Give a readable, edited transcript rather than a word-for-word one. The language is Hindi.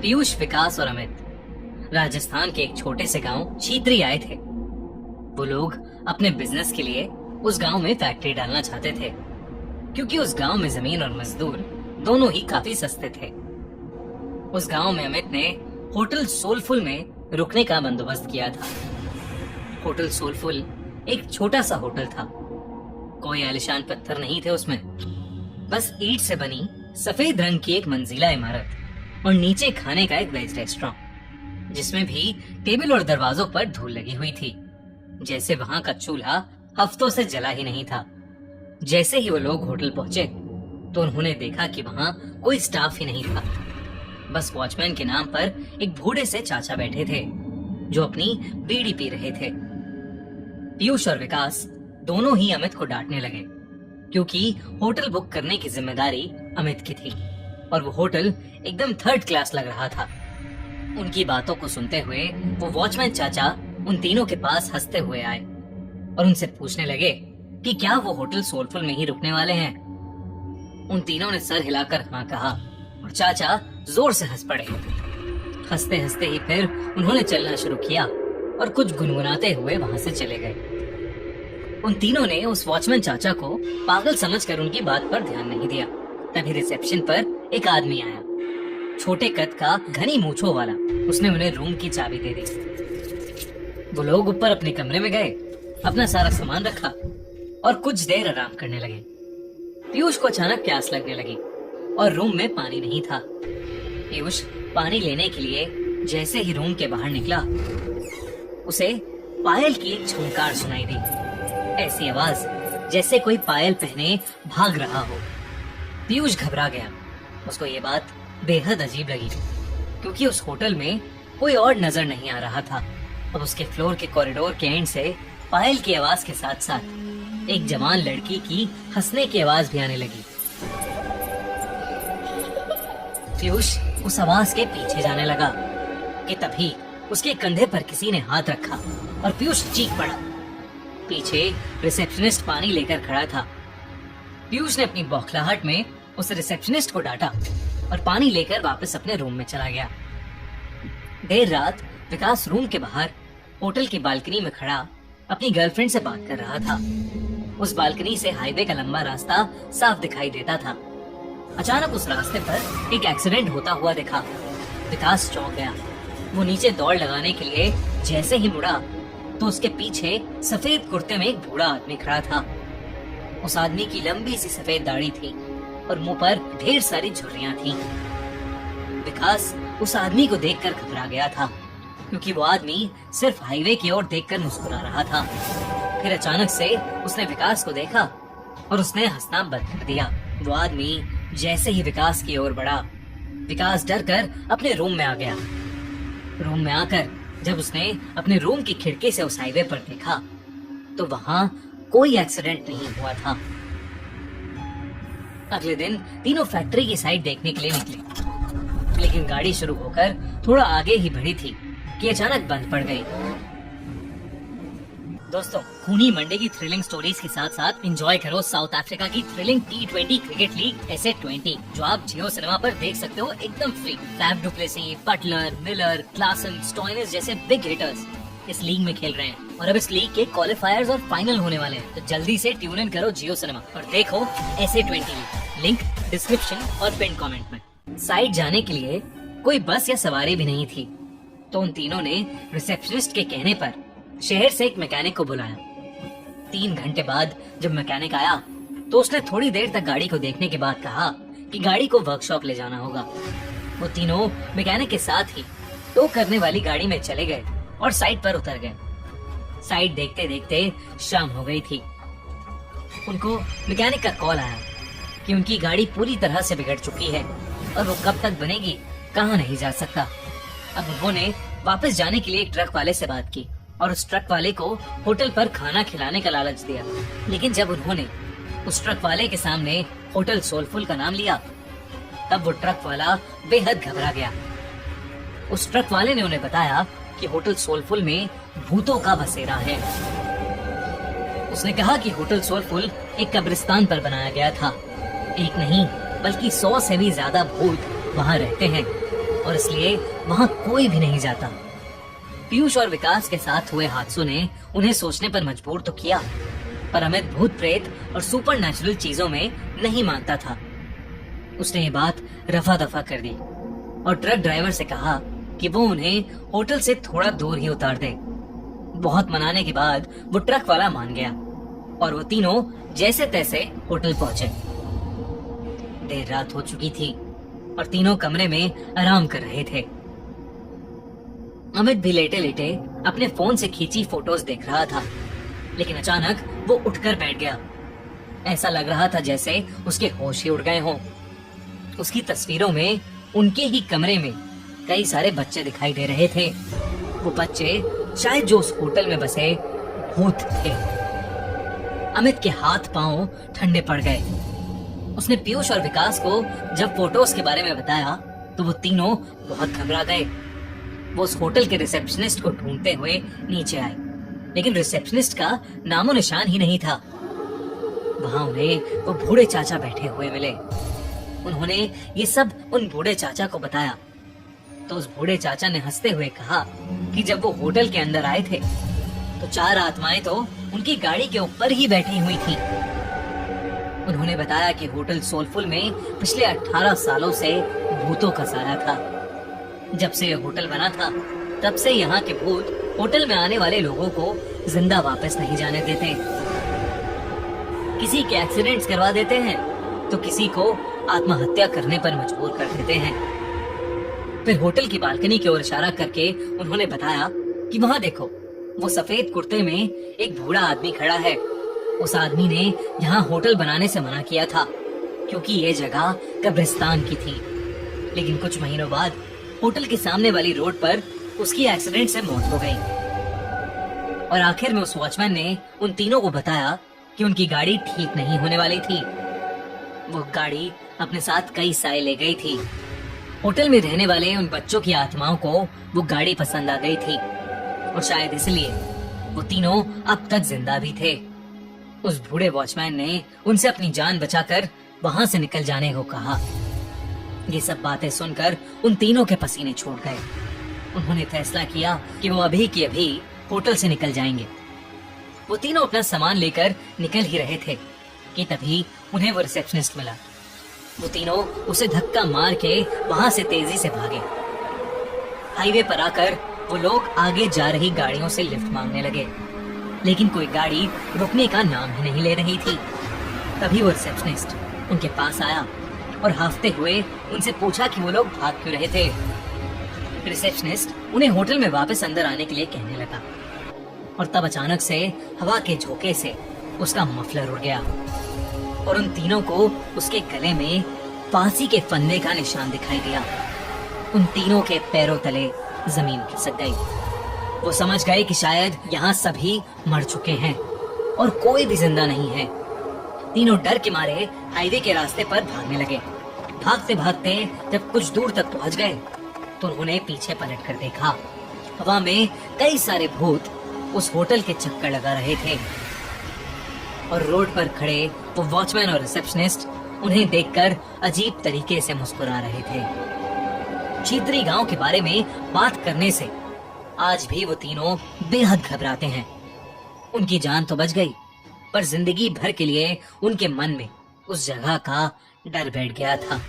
पीयूष, विकास और अमित राजस्थान के एक छोटे से गांव छीत्री आए थे। वो लोग अपने बिजनेस के लिए उस गांव में फैक्ट्री डालना चाहते थे, क्योंकि उस गांव में जमीन और मजदूर दोनों ही काफी सस्ते थे। उस गांव में अमित ने होटल सोलफुल में रुकने का बंदोबस्त किया था। होटल सोलफुल एक छोटा सा होटल था। कोई आलिशान पत्थर नहीं थे उसमें, बस ईंट से बनी सफेद रंग की एक मंजिला इमारत और नीचे खाने का एक वेज रेस्टोरेंट, जिसमें भी टेबल और दरवाजों पर धूल लगी हुई थी, जैसे वहां का चूल्हा हफ्तों से जला ही नहीं था। जैसे ही वो लोग होटल पहुंचे तो उन्होंने देखा कि वहां कोई स्टाफ ही नहीं था। बस वॉचमैन के नाम पर एक बूढ़े से चाचा बैठे थे जो अपनी बीड़ी पी रहे थे। पीयूष और विकास दोनों ही अमित को डांटने लगे, क्योंकि होटल बुक करने की जिम्मेदारी अमित की थी और वो होटल एकदम थर्ड क्लास लग रहा था। उनकी बातों को सुनते हुए वो वॉचमैन चाचा उन तीनों के पास हंसते हुए आए और उनसे पूछने लगे कि क्या वो होटल सोलफुल में ही रुकने वाले हैं। उन तीनों ने सर हिलाकर हाँ कहा और चाचा जोर से हंस पड़े। हंसते हंसते ही फिर उन्होंने चलना शुरू किया और कुछ गुनगुनाते हुए वहां से चले गए। उन तीनों ने उस वॉचमैन चाचा को पागल समझकर उनकी बात पर ध्यान नहीं दिया। तभी रिसेप्शन पर एक आदमी आया, छोटे कद का, घनी मूंछों वाला। उसने उन्हें रूम की चाबी दे दी। वो लोग ऊपर अपने कमरे में गए, अपना सारा सामान रखा और कुछ देर आराम करने लगे। पीयूष को अचानक प्यास लगने लगी और रूम में पानी नहीं था। पीयूष पानी लेने के लिए जैसे ही रूम के बाहर निकला, उसे पायल की एक झुंकार सुनाई दी। ऐसी आवाज जैसे कोई पायल पहने भाग रहा हो। पीयूष घबरा गया। उसको ये बात बेहद अजीब लगी, क्योंकि उस होटल में कोई और नजर नहीं आ रहा था। अब उसके फ्लोर के कॉरिडोर के एंड से पायल की आवाज के साथ साथ एक जवान लड़की की हंसने की आवाज भी आने लगी। पीयूष उस आवाज के पीछे जाने लगा कि तभी उसके कंधे पर किसी ने हाथ रखा और पीयूष चीख पड़ा। पीछे रिसेप्शनिस्ट पानी लेकर खड़ा था। पीयूष ने अपनी बौखलाहट में उस रिसेप्शनिस्ट को डांटा और पानी लेकर वापस अपने रूम में चला गया। देर रात विकास रूम के बाहर होटल की बालकनी में खड़ा अपनी गर्लफ्रेंड से बात कर रहा था। उस बालकनी से हाईवे का लंबा रास्ता साफ दिखाई देता था। अचानक उस रास्ते पर एक एक्सीडेंट होता हुआ दिखा। विकास चौंक गया। वो नीचे दौड़ लगाने के लिए जैसे ही मुड़ा तो उसके पीछे सफेद कुर्ते में एक बूढ़ा आदमी खड़ा था। उस आदमी की लंबी सी सफेद दाढ़ी थी और मुंह पर ढेर सारी झुर्रियां थीं। विकास उस आदमी को देखकर घबरा गया था, क्योंकि वो आदमी सिर्फ हाईवे की ओर देखकर मुस्कुरा रहा था। फिर अचानक से उसने विकास को देखा और उसने हंसना बंद कर दिया। वो आदमी जैसे ही विकास की ओर बढ़ा, विकास डर कर अपने रूम में आ गया। रूम में आकर जब उसने अपने रूम की खिड़की से उस हाईवे पर देखा तो वहां कोई एक्सीडेंट नहीं हुआ था। अगले दिन तीनों फैक्ट्री की साइड देखने के लिए निकले, लेकिन गाड़ी शुरू होकर थोड़ा आगे ही बढ़ी थी कि अचानक बंद पड़ गई। दोस्तों, खूनी मंडे की थ्रिलिंग स्टोरीज के साथ साथ एंजॉय करो साउथ अफ्रीका की thrilling T20 cricket league SA20, जो आप जियो सिनेमा पर देख सकते हो एकदम free. Faf du Plessis, Buttler, Miller, Klaasen, Stoinis जैसे बिग हिटर्स इस लीग में खेल रहे हैं और अब इस लीग के क्वालिफायर्स और फाइनल होने वाले हैं। तो जल्दी से ट्यून इन करो जियो सिनेमा और देखो SA20 लीग। लिंक डिस्क्रिप्शन और पिन कमेंट में। साइड जाने के लिए कोई बस या सवारी भी नहीं थी, तो उन तीनों ने रिसेप्शनिस्ट के कहने पर शहर से एक मैकेनिक को बुलाया। 3 घंटे बाद जब मैकेनिक आया तो उसने थोड़ी देर तक गाड़ी को देखने के बाद कहा कि गाड़ी को वर्कशॉप ले जाना होगा। वो तीनों मैकेनिक के साथ ही टो करने वाली गाड़ी में चले गए और साइड पर उतर गए। साइड देखते देखते शाम हो गई थी। उनको मैकेनिक का कॉल आया कि उनकी गाड़ी पूरी तरह से बिगड़ चुकी है और वो कब तक बनेगी कहाँ नहीं जा सकता। अब उन्होंने वापस जाने के लिए एक ट्रक वाले से बात की और उस ट्रक वाले को होटल पर खाना खिलाने का लालच दिया। लेकिन जब उन्होंने उस ट्रक वाले के सामने होटल सोलफुल का नाम लिया, तब वो ट्रक वाला बेहद घबरा गया। उस ट्रक वाले ने उन्हें बताया कि होटल सोलफुल में भूतों का बसेरा है। उसने कहा कि होटल सोलफुल एक कब्रिस्तान पर बनाया गया था। एक नहीं बल्कि 100 से भी ज्यादा भूत वहाँ रहते हैं। और इसलिए वहाँ कोई भी नहीं जाता। पीयूष और विकास के साथ हुए हादसों ने उन्हें सोचने पर मजबूर तो किया, पर अमित भूत प्रेत और सुपर नेचुरल चीजों में नहीं मानता था। उसने ये बात रफा दफा कर दी और ट्रक ड्राइवर से कहा कि वो उन्हें होटल से थोड़ा दूर ही उतार दे। बहुत मनाने के बाद वो ट्रक वाला मान गया और वो तीनों जैसे तैसे होटल पहुंचे। देर रात हो चुकी थी और तीनों कमरे में आराम कर रहे थे। अमित भी लेटे लेटे अपने फोन से खींची फोटोज देख रहा था, लेकिन अचानक वो उठकर बैठ गया। ऐसा लग रहा था जैसे उसके होश ही उड़ गए हों। उसकी तस्वीरों में उनके ही कमरे में कई सारे बच्चे दिखाई दे रहे थे। वो बच्चे शायद जो उस होटल में बसे भूत थे। अमित के हाथ पांव ठंडे पड़ गए। उसने पीयूष और विकास को जब फोटोज के बारे में बताया तो वो तीनों बहुत घबरा गए। वो उस होटल के रिसेप्शनिस्ट को ढूंढते हुए नीचे आए, लेकिन रिसेप्शनिस्ट का नामो निशान ही नहीं था। वहां उन्हें वो बूढ़े चाचा बैठे हुए मिले। उन्होंने ये सब उन बूढ़े चाचा को बताया तो उस बूढ़े चाचा ने हंसते हुए कहा कि जब वो होटल के अंदर आए थे तो 4 आत्माएं तो उनकी गाड़ी के ऊपर ही बैठी हुई थी। उन्होंने बताया कि होटल सोलफुल में पिछले 18 सालों से भूतों का साया था। जब से यह होटल बना था तब से यहाँ के भूत होटल में आने वाले लोगों को जिंदा वापस नहीं जाने देते। किसी के एक्सीडेंट्स करवा देते हैं तो किसी को आत्महत्या करने पर मजबूर कर देते हैं। फिर होटल की बालकनी की ओर इशारा करके उन्होंने बताया कि वहाँ देखो, वो सफेद कुर्ते में एक बूढ़ा आदमी खड़ा है। उस आदमी ने यहाँ होटल बनाने से मना किया था क्योंकि ये जगह कब्रिस्तान की थी। लेकिन कुछ महीनों बाद होटल के सामने वाली रोड पर उसकी एक्सीडेंट से मौत हो गई। और आखिर में उस वॉचमैन ने उन तीनों को बताया कि उनकी गाड़ी ठीक नहीं होने वाली थी। वो गाड़ी अपने साथ कई साए ले गई थी। होटल में रहने वाले उन बच्चों की आत्माओं को वो गाड़ी पसंद आ गई थी और शायद इसलिए वो तीनों अब तक जिंदा भी थे। उस बूढ़े वॉचमैन ने उनसे अपनी जान बचाकर वहां से निकल जाने को कहा। ये सब बातें सुनकर उन तीनों के पसीने छूट गए। उन्होंने फैसला किया कि वो अभी की अभी होटल से निकल जाएंगे। वो तीनों अपना सामान लेकर निकल ही रहे थे कि तभी उन्हें वो रिसेप्शनिस्ट मिला। वो तीनों उसे धक्का मार के वहां से तेजी से भागे। हाईवे पर आकर वो लोग आगे जा रही गाड़ियों से लिफ्ट मांगने लगे, लेकिन कोई गाड़ी रुकने का नाम ही नहीं ले रही थी। तभी वो रिसेप्शनिस्ट उनके पास आया और हाफते हुए उनसे पूछा कि वो लोग भाग क्यों रहे थे। रिसेप्शनिस्ट उन्हें होटल में वापस अंदर आने के लिए कहने लगा और तब अचानक से हवा के झोंके से उसका मफलर उड़ गया और उन तीनों को उसके गले में फांसी के फंदे का निशान दिखाई दिया। उन तीनों के पैरों तले जमीन खिसक गई। वो समझ गए कि शायद यहाँ सभी मर चुके हैं और कोई भी जिंदा नहीं है। तीनों डर के मारे हाईवे के रास्ते पर भागने लगे। भागते भागते जब कुछ दूर तक पहुंच गए तो उन्होंने पीछे पलट कर देखा। हवा में कई सारे भूत उस होटल के चक्कर लगा रहे थे और रोड पर खड़े वो वॉचमैन और रिसेप्शनिस्ट उन्हें देखकर अजीब तरीके से मुस्कुरा रहे थे। चीतरी गांव के बारे में बात करने से आज भी वो तीनों बेहद घबराते हैं। उनकी जान तो बच गई, पर जिंदगी भर के लिए उनके मन में उस जगह का डर बैठ गया था।